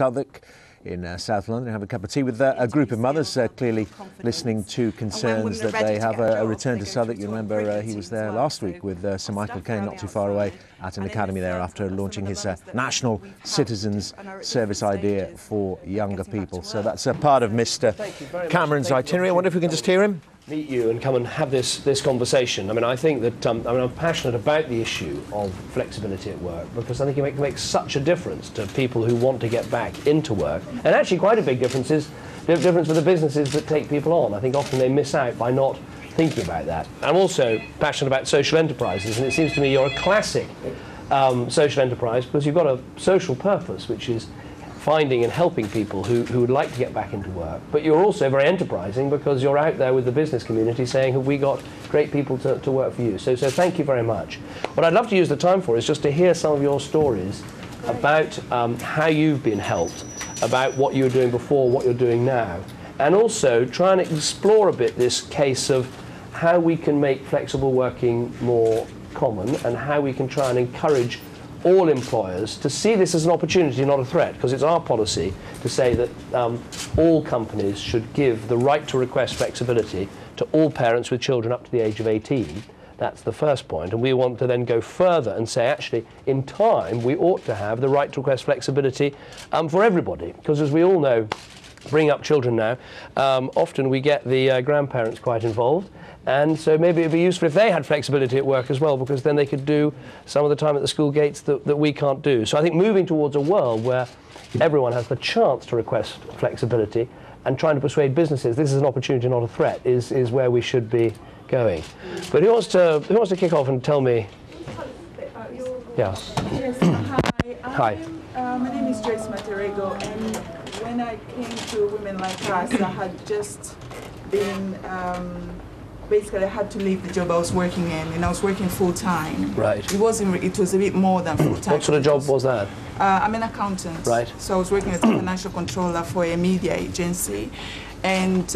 Southwark in South London, have a cup of tea with a group of mothers, clearly listening to concerns that they have a return to Southwark. You remember he was there last week with Sir Michael Caine, not too far away, at an academy there after launching his National Citizens Service idea for younger people. So that's a part of Mr. Cameron's itinerary. I wonder if we can just hear him. Meet you and come and have this conversation. I mean, I think that I'm passionate about the issue of flexibility at work, because I think it makes such a difference to people who want to get back into work, and actually quite a big difference for the businesses that take people on. I think often they miss out by not thinking about that. I'm also passionate about social enterprises, and it seems to me you're a classic social enterprise, because you've got a social purpose, which is finding and helping people who would like to get back into work. But you're also very enterprising, because you're out there with the business community saying, have we got great people to work for you? So thank you very much. What I'd love to use the time for is just to hear some of your stories about how you've been helped, about what you were doing before, what you're doing now, and also try and explore a bit this case of how we can make flexible working more common, and how we can try and encourage all employers to see this as an opportunity, not a threat, because it's our policy to say that all companies should give the right to request flexibility to all parents with children up to the age of 18. That's the first point, and we want to then go further and say, actually, in time, we ought to have the right to request flexibility for everybody, because as we all know, bringing up children now, often we get the grandparents quite involved. And so maybe it would be useful if they had flexibility at work as well, because then they could do some of the time at the school gates that we can't do. So I think moving towards a world where everyone has the chance to request flexibility, and trying to persuade businesses this is an opportunity, not a threat, is where we should be going. But who wants to kick off and tell me? Yes. Yes. Hi. Hi. My name is Joyce Materego, and when I came to Women Like Us, I had just been. Basically, I had to leave the job I was working in, and I was working full-time. Right. It was a bit more than full-time. What sort of job was that? I'm an accountant. Right. So I was working as a financial controller for a media agency, and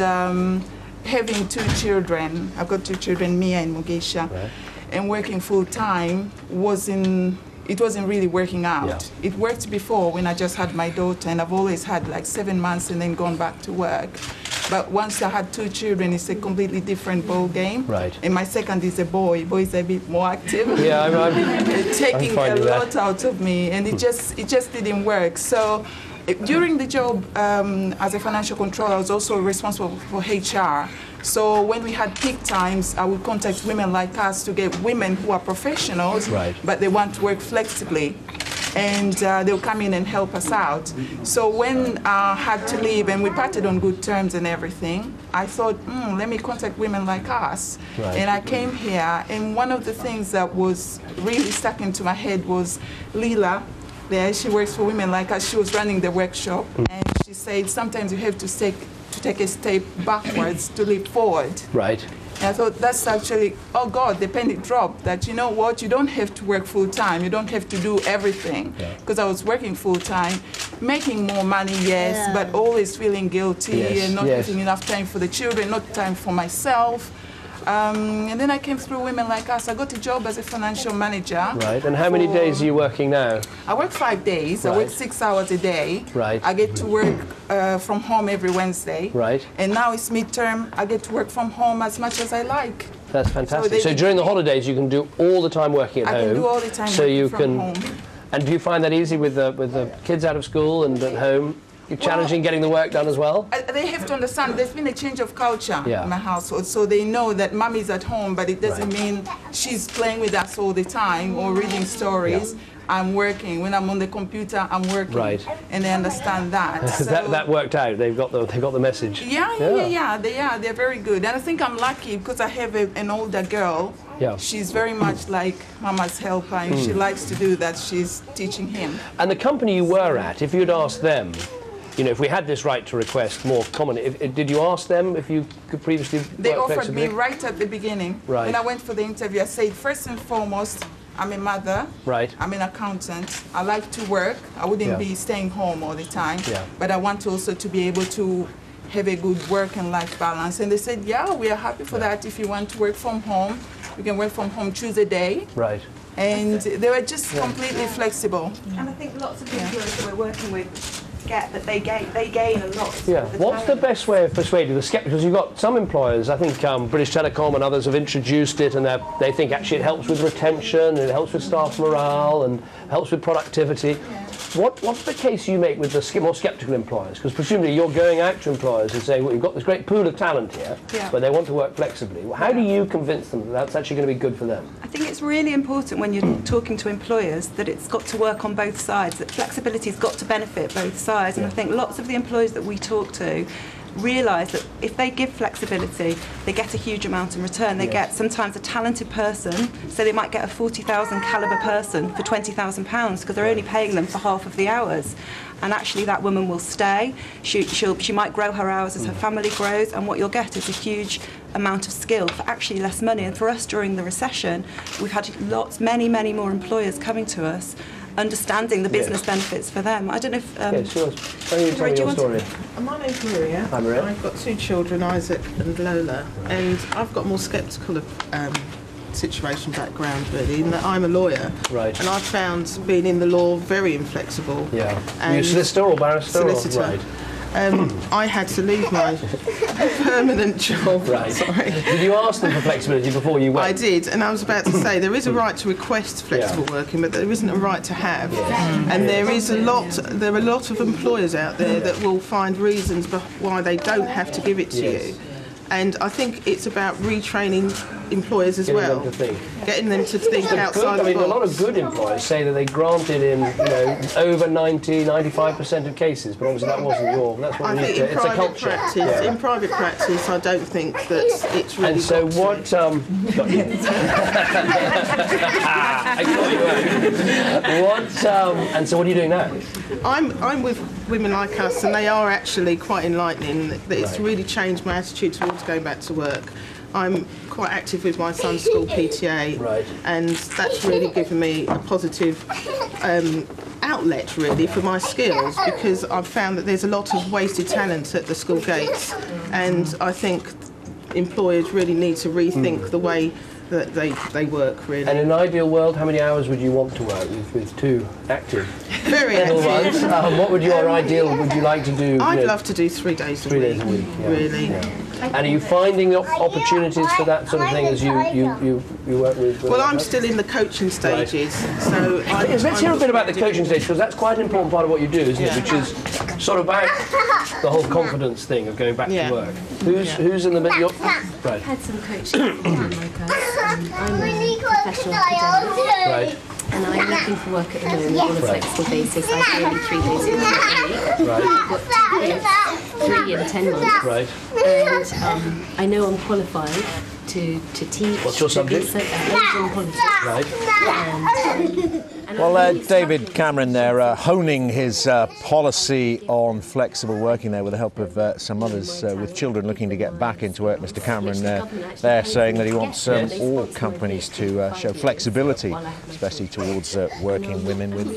having two children. I've got two children, Mia and Mugisha, right. And working full-time wasn't really working out. Yeah. It worked before when I just had my daughter, and I've always had like 7 months and then gone back to work. But once I had two children, it's a completely different ball game. Right. And my second is a boy. Boy is a bit more active. Yeah, I'm taking a lot that out of me, and it just didn't work. So during the job as a financial controller, I was also responsible for HR. So when we had peak times, I would contact Women Like Us to get women who are professionals, right. But they want to work flexibly. And they'll come in and help us out. So when I had to leave, and we parted on good terms and everything, I thought, let me contact Women Like Us. Right. And I came here, and one of the things that was really stuck into my head was Leela. There, she works for Women Like Us. She was running the workshop, and she said sometimes you have to take a step backwards to leap forward. Right. And I thought that's actually, oh God, the penny dropped, that you know what, you don't have to work full-time, you don't have to do everything. Because I was working full-time, making more money, yes, but always feeling guilty and not having enough time for the children, not time for myself. And then I came through Women Like Us. I got a job as a financial manager. Right, and how many days are you working now? I work 5 days. Right. I work 6 hours a day. Right. I get to work from home every Wednesday. Right. And now it's midterm. I get to work from home as much as I like. That's fantastic. So during the holidays, you can do all the time working at home. I can do all the time working from home. And do you find that easy with the kids out of school and at home? You're challenging getting the work done as well? They have to understand there's been a change of culture in my household, so they know that mommy's at home, but it doesn't mean she's playing with us all the time or reading stories. I'm working. When I'm on the computer, I'm working. Right. And they understand that. So that worked out. They've got the message. Yeah. They're very good. And I think I'm lucky because I have an older girl. Yeah. She's very much like Mama's helper, and she likes to do that. She's teaching him. And the company you were at, if you'd asked them, you know, if we had this right to request more common, did you ask them if you could previously work They offered flexibly? me right at the beginning. Right. When I went for the interview, I said, first and foremost, I'm a mother. Right. I'm an accountant. I like to work. I wouldn't be staying home all the time. Yeah. But I want also to be able to have a good work and life balance. And they said, yeah, we are happy for that. If you want to work from home, you can work from home, choose a day. Right. And they were just completely flexible. And I think lots of employers that we're working with get that they gain a lot. Yeah. What's the best way of persuading the sceptics? Because you've got some employers, I think British Telecom and others have introduced it, and they think actually it helps with retention, and it helps with staff morale, and helps with productivity. Yeah. What's the case you make with the more sceptical employers? Because presumably you're going out to employers and saying, well, you've got this great pool of talent here, but they want to work flexibly. How do you convince them that that's actually going to be good for them? I think it's really important when you're talking to employers that it's got to work on both sides, that flexibility's got to benefit both sides. And I think lots of the employers that we talk to realise that if they give flexibility, they get a huge amount in return. They get sometimes a talented person, so they might get a 40,000 calibre person for £20,000 because they're only paying them for half of the hours. And actually that woman will stay. She might grow her hours as her family grows, and what you'll get is a huge amount of skill for actually less money. And for us during the recession, we've had many more employers coming to us understanding the business benefits for them. I don't know if... yes, yours. Tell me your story. My name's Maria. Hi, Maria. I've got 2 children, Isaac and Lola, and I've got more sceptical situation background really, in that I'm a lawyer. Right. And I've found being in the law very inflexible. Yeah. And you solicitor or barrister? Solicitor. Right. I had to leave my permanent job. Right. Sorry. Did you ask them for flexibility before you went? I did, and I was about to say there is a right to request flexible working, but there isn't a right to have. And there are a lot of employers out there that will find reasons why they don't have to give it to you. And I think it's about retraining employers as well, getting them to think outside the box. A lot of good employers say that they granted in, over 95% of cases, but obviously that wasn't your. That's what I think in private practice, in private practice, I don't think that it's really. And so what? Got you. I got you. What? And so what are you doing now? I'm with women like us, and they are actually quite enlightening. That it's really changed my attitude towards going back to work. I'm quite active with my son's school PTA, and that's really given me a positive outlet really for my skills, because I've found that there's a lot of wasted talent at the school gates, and I think employers really need to rethink the way that they work really. And in an ideal world, how many hours would you want to work with 2 active? Very active. What would your ideal? Would you like to do? I'd love to do 3 days a week. 3 days a week, really. Yeah. And are you finding opportunities for that sort of thing as you work with? Well, I'm still in the coaching stages, so let's hear a bit about the coaching stage, because that's quite an important part of what you do, isn't it? Which is sort of about the whole confidence thing of going back to work. Who's in the middle? Right. I've had some coaching. I'm a professional academic. Right. And I'm looking for work at the moment on a flexible basis, ideally 3 days a week. Right. I've got 2 kids, 3 and 10 months. Right. And I know I'm qualified to teach. What's your subject? Religion politics. Right. Well, David Cameron there honing his policy on flexible working there with the help of some others with children looking to get back into work. Mr Cameron there saying that he wants all companies to show flexibility, especially towards working women with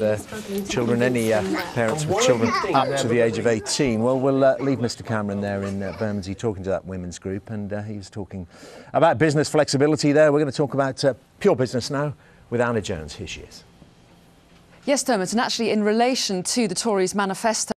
children, any parents with children up to the age of 18. Well, we'll leave Mr Cameron there in Bermondsey talking to that women's group, and he was talking about business flexibility there. We're going to talk about pure business now with Anna Jones. Here she is. Yes, Dermot, and actually in relation to the Tories' manifesto